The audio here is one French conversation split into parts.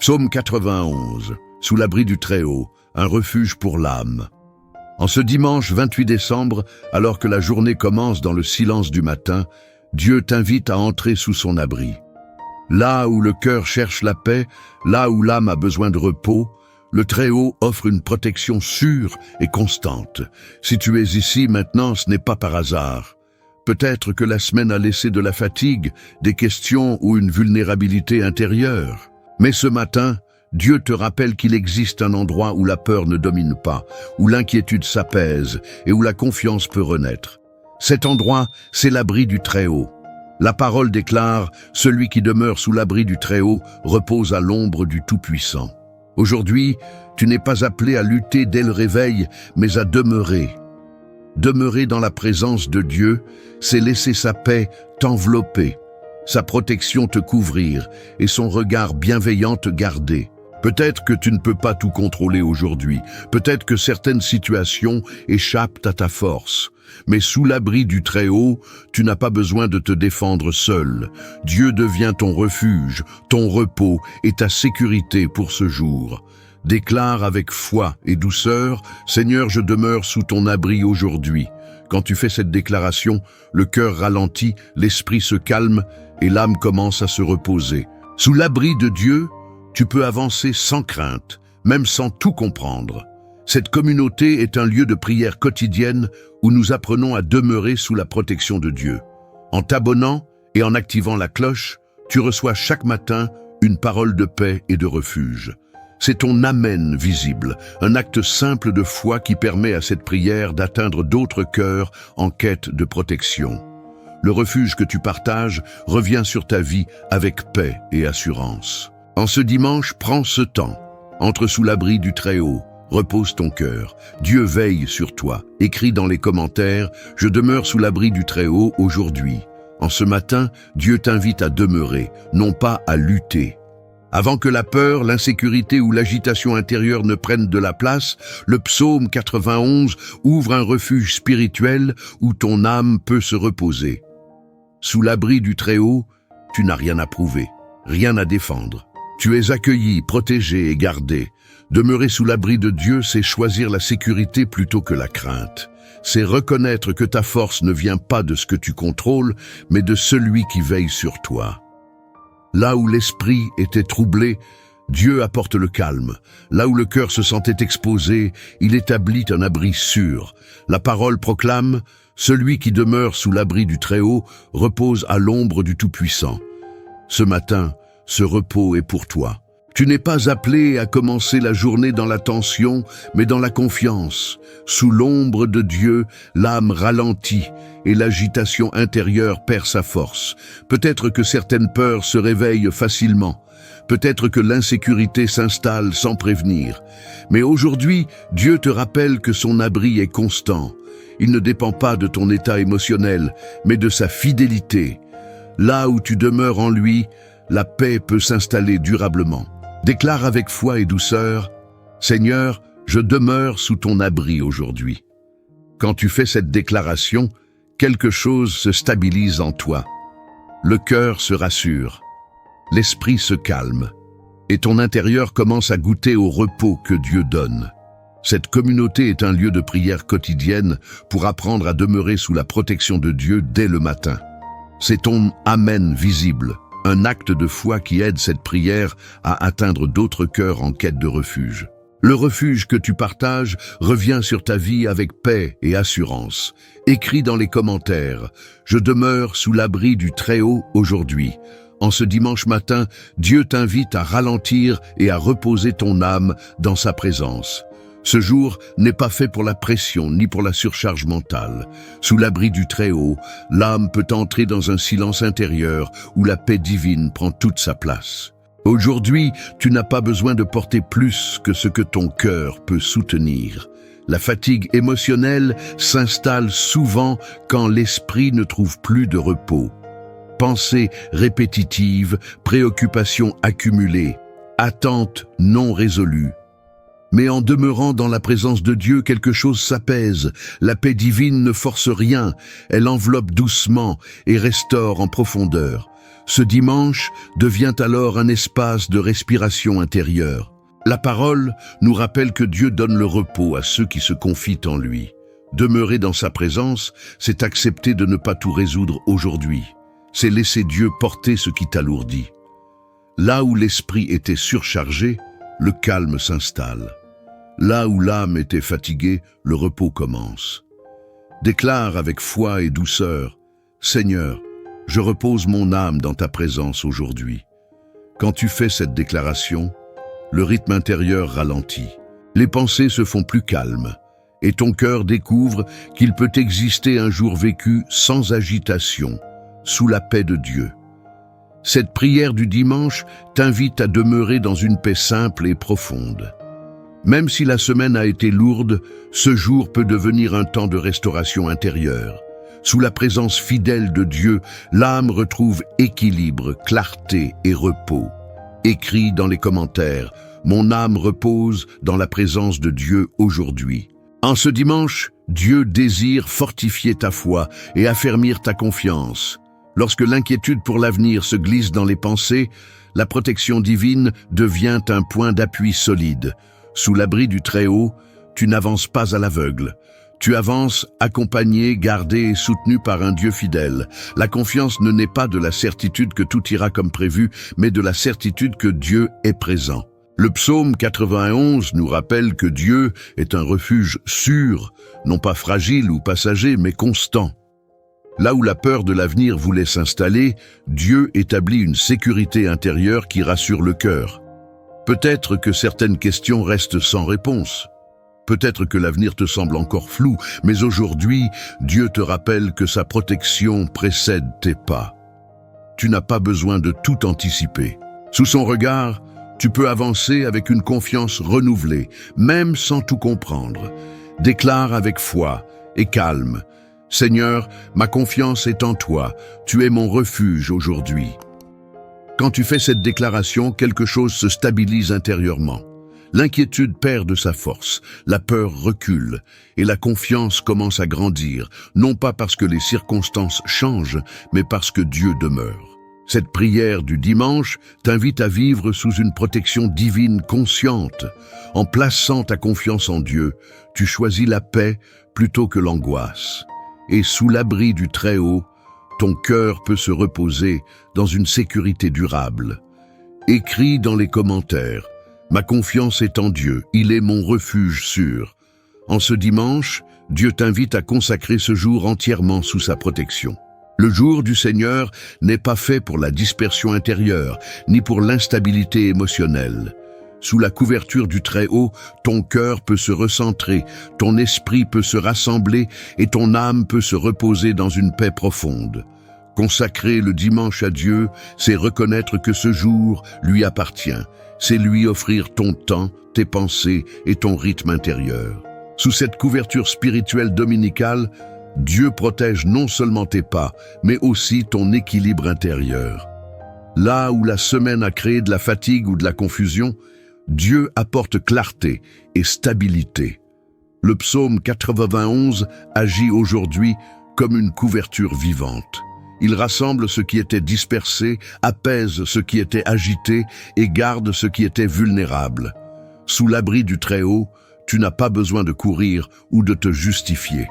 Psaume 91, sous l'abri du Très-Haut, un refuge pour l'âme. En ce dimanche 28 décembre, alors que la journée commence dans le silence du matin, Dieu t'invite à entrer sous son abri. Là où le cœur cherche la paix, là où l'âme a besoin de repos, le Très-Haut offre une protection sûre et constante. Si tu es ici maintenant, ce n'est pas par hasard. Peut-être que la semaine a laissé de la fatigue, des questions ou une vulnérabilité intérieure. Mais ce matin, Dieu te rappelle qu'il existe un endroit où la peur ne domine pas, où l'inquiétude s'apaise et où la confiance peut renaître. Cet endroit, c'est l'abri du Très-Haut. La parole déclare « Celui qui demeure sous l'abri du Très-Haut repose à l'ombre du Tout-Puissant ». Aujourd'hui, tu n'es pas appelé à lutter dès le réveil, mais à demeurer. Demeurer dans la présence de Dieu, c'est laisser sa paix t'envelopper, sa protection te couvrir et son regard bienveillant te garder. Peut-être que tu ne peux pas tout contrôler aujourd'hui, peut-être que certaines situations échappent à ta force. Mais sous l'abri du Très-Haut, tu n'as pas besoin de te défendre seul. Dieu devient ton refuge, ton repos et ta sécurité pour ce jour. Déclare avec foi et douceur, « Seigneur, je demeure sous ton abri aujourd'hui ». Quand tu fais cette déclaration, le cœur ralentit, l'esprit se calme et l'âme commence à se reposer. Sous l'abri de Dieu, tu peux avancer sans crainte, même sans tout comprendre. Cette communauté est un lieu de prière quotidienne où nous apprenons à demeurer sous la protection de Dieu. En t'abonnant et en activant la cloche, tu reçois chaque matin une parole de paix et de refuge. C'est ton Amen visible, un acte simple de foi qui permet à cette prière d'atteindre d'autres cœurs en quête de protection. Le refuge que tu partages revient sur ta vie avec paix et assurance. En ce dimanche, prends ce temps. Entre sous l'abri du Très-Haut. Repose ton cœur. Dieu veille sur toi. Écris dans les commentaires « Je demeure sous l'abri du Très-Haut aujourd'hui ». En ce matin, Dieu t'invite à demeurer, non pas à lutter. Avant que la peur, l'insécurité ou l'agitation intérieure ne prennent de la place, le psaume 91 ouvre un refuge spirituel où ton âme peut se reposer. Sous l'abri du Très-Haut, tu n'as rien à prouver, rien à défendre. Tu es accueilli, protégé et gardé. Demeurer sous l'abri de Dieu, c'est choisir la sécurité plutôt que la crainte. C'est reconnaître que ta force ne vient pas de ce que tu contrôles, mais de celui qui veille sur toi. Là où l'esprit était troublé, Dieu apporte le calme. Là où le cœur se sentait exposé, il établit un abri sûr. La parole proclame « Celui qui demeure sous l'abri du Très-Haut repose à l'ombre du Tout-Puissant ». Ce matin, ce repos est pour toi. Tu n'es pas appelé à commencer la journée dans la tension, mais dans la confiance. Sous l'ombre de Dieu, l'âme ralentit et l'agitation intérieure perd sa force. Peut-être que certaines peurs se réveillent facilement. Peut-être que l'insécurité s'installe sans prévenir. Mais aujourd'hui, Dieu te rappelle que son abri est constant. Il ne dépend pas de ton état émotionnel, mais de sa fidélité. Là où tu demeures en lui, la paix peut s'installer durablement. Déclare avec foi et douceur, « Seigneur, je demeure sous ton abri aujourd'hui ». Quand tu fais cette déclaration, quelque chose se stabilise en toi. Le cœur se rassure, l'esprit se calme, et ton intérieur commence à goûter au repos que Dieu donne. Cette communauté est un lieu de prière quotidienne pour apprendre à demeurer sous la protection de Dieu dès le matin. C'est ton Amen visible, un acte de foi qui aide cette prière à atteindre d'autres cœurs en quête de refuge. Le refuge que tu partages revient sur ta vie avec paix et assurance. Écris dans les commentaires « Je demeure sous l'abri du Très-Haut aujourd'hui ». En ce dimanche matin, Dieu t'invite à ralentir et à reposer ton âme dans sa présence. Ce jour n'est pas fait pour la pression ni pour la surcharge mentale. Sous l'abri du Très-Haut, l'âme peut entrer dans un silence intérieur où la paix divine prend toute sa place. Aujourd'hui, tu n'as pas besoin de porter plus que ce que ton cœur peut soutenir. La fatigue émotionnelle s'installe souvent quand l'esprit ne trouve plus de repos. Pensées répétitives, préoccupations accumulées, attentes non résolues. Mais en demeurant dans la présence de Dieu, quelque chose s'apaise. La paix divine ne force rien, elle enveloppe doucement et restaure en profondeur. Ce dimanche devient alors un espace de respiration intérieure. La parole nous rappelle que Dieu donne le repos à ceux qui se confient en lui. Demeurer dans sa présence, c'est accepter de ne pas tout résoudre aujourd'hui. C'est laisser Dieu porter ce qui t'alourdit. Là où l'esprit était surchargé, le calme s'installe. Là où l'âme était fatiguée, le repos commence. Déclare avec foi et douceur, « Seigneur, je repose mon âme dans ta présence aujourd'hui. » Quand tu fais cette déclaration, le rythme intérieur ralentit. Les pensées se font plus calmes et ton cœur découvre qu'il peut exister un jour vécu sans agitation, sous la paix de Dieu. Cette prière du dimanche t'invite à demeurer dans une paix simple et profonde. Même si la semaine a été lourde, ce jour peut devenir un temps de restauration intérieure. Sous la présence fidèle de Dieu, l'âme retrouve équilibre, clarté et repos. Écris dans les commentaires, « Mon âme repose dans la présence de Dieu aujourd'hui ». En ce dimanche, Dieu désire fortifier ta foi et affermir ta confiance. Lorsque l'inquiétude pour l'avenir se glisse dans les pensées, la protection divine devient un point d'appui solide. Sous l'abri du Très-Haut, tu n'avances pas à l'aveugle. Tu avances accompagné, gardé et soutenu par un Dieu fidèle. La confiance ne naît pas de la certitude que tout ira comme prévu, mais de la certitude que Dieu est présent. Le psaume 91 nous rappelle que Dieu est un refuge sûr, non pas fragile ou passager, mais constant. Là où la peur de l'avenir voulait s'installer, Dieu établit une sécurité intérieure qui rassure le cœur. Peut-être que certaines questions restent sans réponse. Peut-être que l'avenir te semble encore flou, mais aujourd'hui, Dieu te rappelle que sa protection précède tes pas. Tu n'as pas besoin de tout anticiper. Sous son regard, tu peux avancer avec une confiance renouvelée, même sans tout comprendre. Déclare avec foi et calme, « Seigneur, ma confiance est en toi, tu es mon refuge aujourd'hui. » Quand tu fais cette déclaration, quelque chose se stabilise intérieurement. L'inquiétude perd de sa force, la peur recule et la confiance commence à grandir, non pas parce que les circonstances changent, mais parce que Dieu demeure. Cette prière du dimanche t'invite à vivre sous une protection divine consciente. En plaçant ta confiance en Dieu, tu choisis la paix plutôt que l'angoisse. Et sous l'abri du Très-Haut, ton cœur peut se reposer dans une sécurité durable. Écris dans les commentaires, « Ma confiance est en Dieu, il est mon refuge sûr. » En ce dimanche, Dieu t'invite à consacrer ce jour entièrement sous sa protection. Le jour du Seigneur n'est pas fait pour la dispersion intérieure, ni pour l'instabilité émotionnelle. Sous la couverture du Très-Haut, ton cœur peut se recentrer, ton esprit peut se rassembler et ton âme peut se reposer dans une paix profonde. Consacrer le dimanche à Dieu, c'est reconnaître que ce jour lui appartient. C'est lui offrir ton temps, tes pensées et ton rythme intérieur. Sous cette couverture spirituelle dominicale, Dieu protège non seulement tes pas, mais aussi ton équilibre intérieur. Là où la semaine a créé de la fatigue ou de la confusion, Dieu apporte clarté et stabilité. Le psaume 91 agit aujourd'hui comme une couverture vivante. Il rassemble ce qui était dispersé, apaise ce qui était agité et garde ce qui était vulnérable. Sous l'abri du Très-Haut, tu n'as pas besoin de courir ou de te justifier.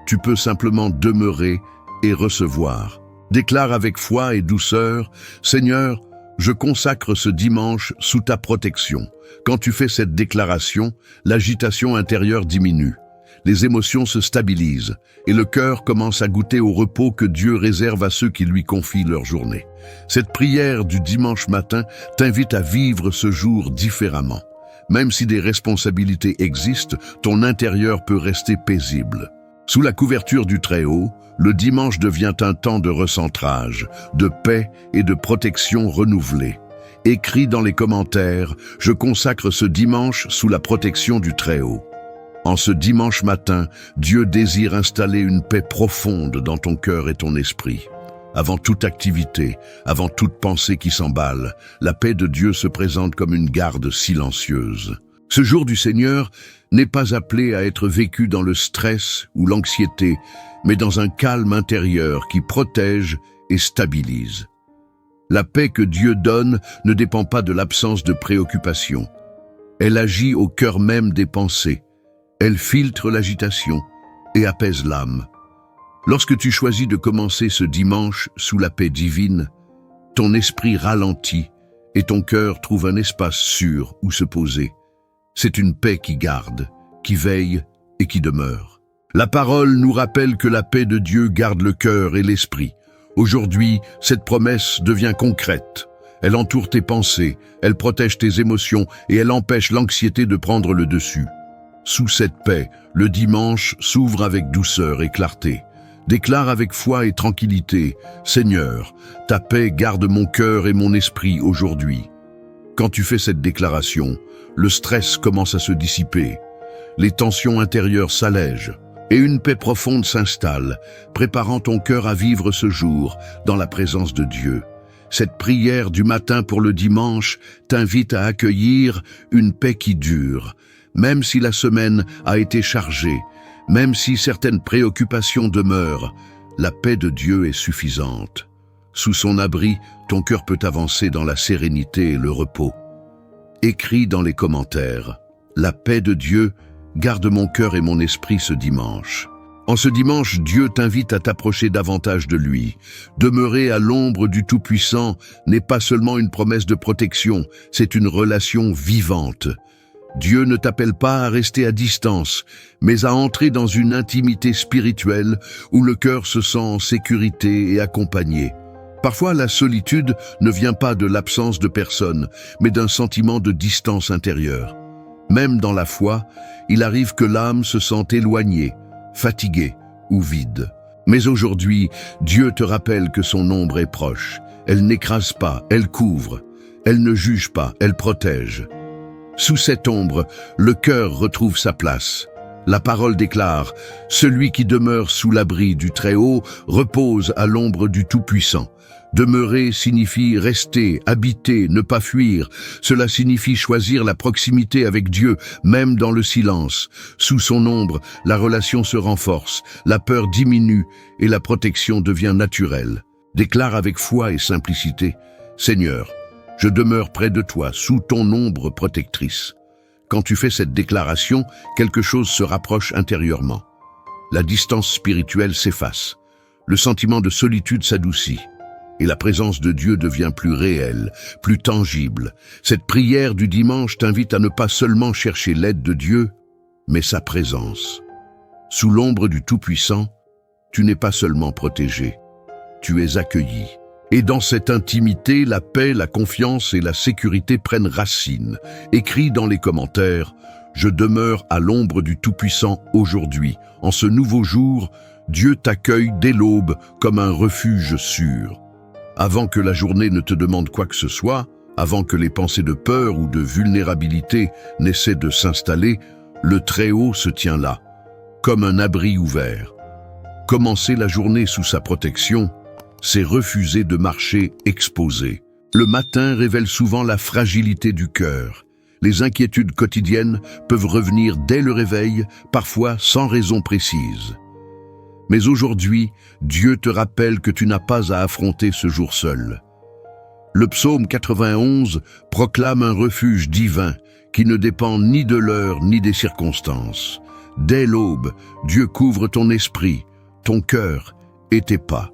Tu peux simplement demeurer et recevoir. Déclare avec foi et douceur, « Seigneur, je consacre ce dimanche sous ta protection. » Quand tu fais cette déclaration, l'agitation intérieure diminue. Les émotions se stabilisent et le cœur commence à goûter au repos que Dieu réserve à ceux qui lui confient leur journée. Cette prière du dimanche matin t'invite à vivre ce jour différemment. Même si des responsabilités existent, ton intérieur peut rester paisible. Sous la couverture du Très-Haut, le dimanche devient un temps de recentrage, de paix et de protection renouvelée. Écris dans les commentaires, « Je consacre ce dimanche sous la protection du Très-Haut ». En ce dimanche matin, Dieu désire installer une paix profonde dans ton cœur et ton esprit. Avant toute activité, avant toute pensée qui s'emballe, la paix de Dieu se présente comme une garde silencieuse. Ce jour du Seigneur n'est pas appelé à être vécu dans le stress ou l'anxiété, mais dans un calme intérieur qui protège et stabilise. La paix que Dieu donne ne dépend pas de l'absence de préoccupation. Elle agit au cœur même des pensées. Elle filtre l'agitation et apaise l'âme. Lorsque tu choisis de commencer ce dimanche sous la paix divine, ton esprit ralentit et ton cœur trouve un espace sûr où se poser. C'est une paix qui garde, qui veille et qui demeure. La parole nous rappelle que la paix de Dieu garde le cœur et l'esprit. Aujourd'hui, cette promesse devient concrète. Elle entoure tes pensées, elle protège tes émotions et elle empêche l'anxiété de prendre le dessus. Sous cette paix, le dimanche s'ouvre avec douceur et clarté. Déclare avec foi et tranquillité, « Seigneur, ta paix garde mon cœur et mon esprit aujourd'hui. » Quand tu fais cette déclaration, le stress commence à se dissiper, les tensions intérieures s'allègent et une paix profonde s'installe, préparant ton cœur à vivre ce jour dans la présence de Dieu. Cette prière du matin pour le dimanche t'invite à accueillir une paix qui dure, même si la semaine a été chargée, même si certaines préoccupations demeurent, la paix de Dieu est suffisante. Sous son abri, ton cœur peut avancer dans la sérénité et le repos. Écris dans les commentaires, « La paix de Dieu garde mon cœur et mon esprit ce dimanche. » En ce dimanche, Dieu t'invite à t'approcher davantage de lui. Demeurer à l'ombre du Tout-Puissant n'est pas seulement une promesse de protection, c'est une relation vivante. Dieu ne t'appelle pas à rester à distance, mais à entrer dans une intimité spirituelle où le cœur se sent en sécurité et accompagné. Parfois, la solitude ne vient pas de l'absence de personne, mais d'un sentiment de distance intérieure. Même dans la foi, il arrive que l'âme se sente éloignée, fatiguée ou vide. Mais aujourd'hui, Dieu te rappelle que son ombre est proche. Elle n'écrase pas, elle couvre. Elle ne juge pas, elle protège. Sous cette ombre, le cœur retrouve sa place. La parole déclare, « Celui qui demeure sous l'abri du Très-Haut repose à l'ombre du Tout-Puissant. » Demeurer signifie rester, habiter, ne pas fuir. Cela signifie choisir la proximité avec Dieu, même dans le silence. Sous son ombre, la relation se renforce, la peur diminue et la protection devient naturelle. Déclare avec foi et simplicité, « Seigneur, je demeure près de toi, sous ton ombre protectrice. » Quand tu fais cette déclaration, quelque chose se rapproche intérieurement. La distance spirituelle s'efface. Le sentiment de solitude s'adoucit. Et la présence de Dieu devient plus réelle, plus tangible. Cette prière du dimanche t'invite à ne pas seulement chercher l'aide de Dieu, mais sa présence. Sous l'ombre du Tout-Puissant, tu n'es pas seulement protégé, tu es accueilli. Et dans cette intimité, la paix, la confiance et la sécurité prennent racine. Écris dans les commentaires, « Je demeure à l'ombre du Tout-Puissant aujourd'hui. En ce nouveau jour, Dieu t'accueille dès l'aube comme un refuge sûr. » Avant que la journée ne te demande quoi que ce soit, avant que les pensées de peur ou de vulnérabilité n'essaient de s'installer, le Très-Haut se tient là, comme un abri ouvert. Commencer la journée sous sa protection, c'est refuser de marcher exposé. Le matin révèle souvent la fragilité du cœur. Les inquiétudes quotidiennes peuvent revenir dès le réveil, parfois sans raison précise. Mais aujourd'hui, Dieu te rappelle que tu n'as pas à affronter ce jour seul. Le psaume 91 proclame un refuge divin qui ne dépend ni de l'heure ni des circonstances. Dès l'aube, Dieu couvre ton esprit, ton cœur et tes pas.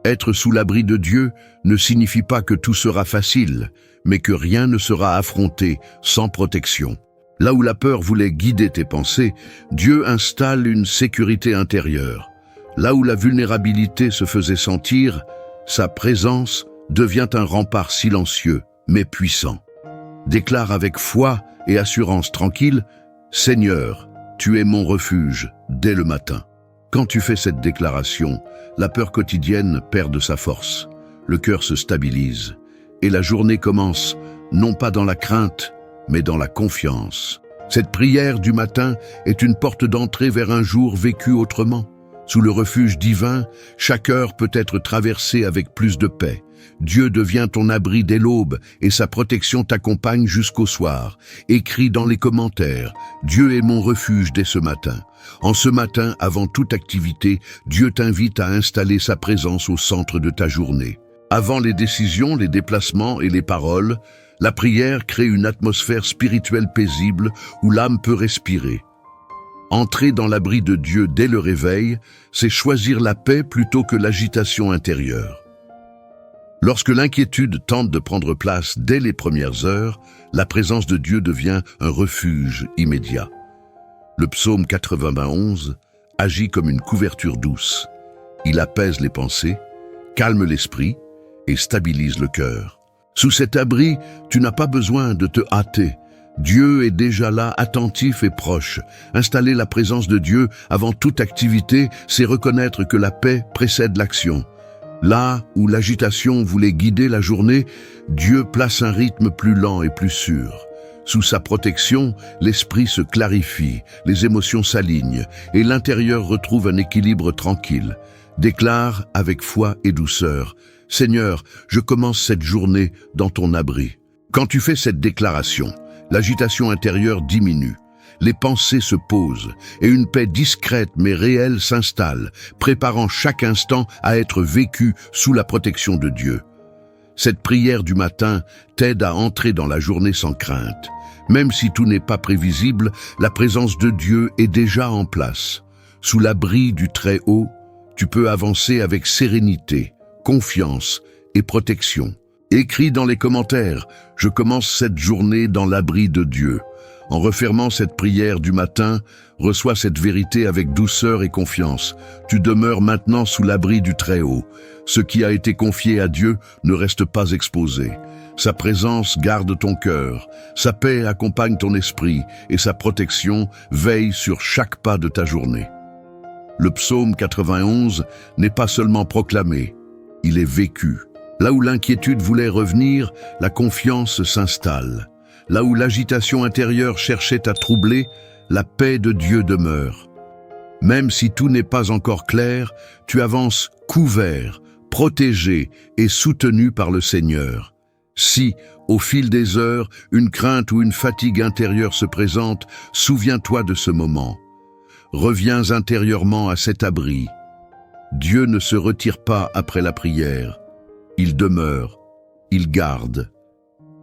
Être sous l'abri de Dieu ne signifie pas que tout sera facile, mais que rien ne sera affronté sans protection. Là où la peur voulait guider tes pensées, Dieu installe une sécurité intérieure. Là où la vulnérabilité se faisait sentir, sa présence devient un rempart silencieux, mais puissant. Déclare avec foi et assurance tranquille, « Seigneur, tu es mon refuge dès le matin. » Quand tu fais cette déclaration, la peur quotidienne perd de sa force, le cœur se stabilise, et la journée commence, non pas dans la crainte, mais dans la confiance. Cette prière du matin est une porte d'entrée vers un jour vécu autrement. Sous le refuge divin, chaque heure peut être traversée avec plus de paix, Dieu devient ton abri dès l'aube et sa protection t'accompagne jusqu'au soir. Écris dans les commentaires, Dieu est mon refuge dès ce matin. En ce matin, avant toute activité, Dieu t'invite à installer sa présence au centre de ta journée. Avant les décisions, les déplacements et les paroles, la prière crée une atmosphère spirituelle paisible où l'âme peut respirer. Entrer dans l'abri de Dieu dès le réveil, c'est choisir la paix plutôt que l'agitation intérieure. Lorsque l'inquiétude tente de prendre place dès les premières heures, la présence de Dieu devient un refuge immédiat. Le psaume 91 agit comme une couverture douce. Il apaise les pensées, calme l'esprit et stabilise le cœur. Sous cet abri, tu n'as pas besoin de te hâter. Dieu est déjà là, attentif et proche. Installer la présence de Dieu avant toute activité, c'est reconnaître que la paix précède l'action. Là où l'agitation voulait guider la journée, Dieu place un rythme plus lent et plus sûr. Sous sa protection, l'esprit se clarifie, les émotions s'alignent et l'intérieur retrouve un équilibre tranquille. Déclare avec foi et douceur, « Seigneur, je commence cette journée dans ton abri. » Quand tu fais cette déclaration, l'agitation intérieure diminue. Les pensées se posent et une paix discrète mais réelle s'installe, préparant chaque instant à être vécu sous la protection de Dieu. Cette prière du matin t'aide à entrer dans la journée sans crainte. Même si tout n'est pas prévisible, la présence de Dieu est déjà en place. Sous l'abri du Très-Haut, tu peux avancer avec sérénité, confiance et protection. Écris dans les commentaires, « Je commence cette journée dans l'abri de Dieu ». En refermant cette prière du matin, reçois cette vérité avec douceur et confiance. Tu demeures maintenant sous l'abri du Très-Haut. Ce qui a été confié à Dieu ne reste pas exposé. Sa présence garde ton cœur, sa paix accompagne ton esprit et sa protection veille sur chaque pas de ta journée. Le psaume 91 n'est pas seulement proclamé, il est vécu. Là où l'inquiétude voulait revenir, la confiance s'installe. Là où l'agitation intérieure cherchait à troubler, la paix de Dieu demeure. Même si tout n'est pas encore clair, tu avances couvert, protégé et soutenu par le Seigneur. Si, au fil des heures, une crainte ou une fatigue intérieure se présente, souviens-toi de ce moment. Reviens intérieurement à cet abri. Dieu ne se retire pas après la prière. Il demeure, il garde.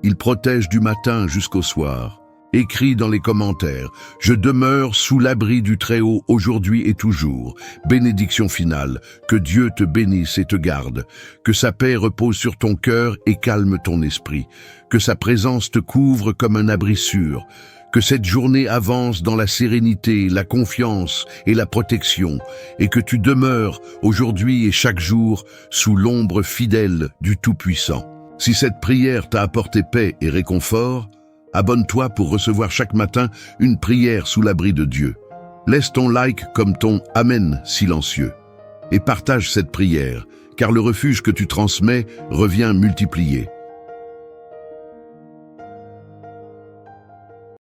Il protège du matin jusqu'au soir. Écris dans les commentaires, « Je demeure sous l'abri du Très-Haut aujourd'hui et toujours. » Bénédiction finale, que Dieu te bénisse et te garde. Que sa paix repose sur ton cœur et calme ton esprit. Que sa présence te couvre comme un abri sûr. Que cette journée avance dans la sérénité, la confiance et la protection. Et que tu demeures aujourd'hui et chaque jour sous l'ombre fidèle du Tout-Puissant. Si cette prière t'a apporté paix et réconfort, abonne-toi pour recevoir chaque matin une prière sous l'abri de Dieu. Laisse ton like comme ton « Amen » silencieux. Et partage cette prière, car le refuge que tu transmets revient multiplié.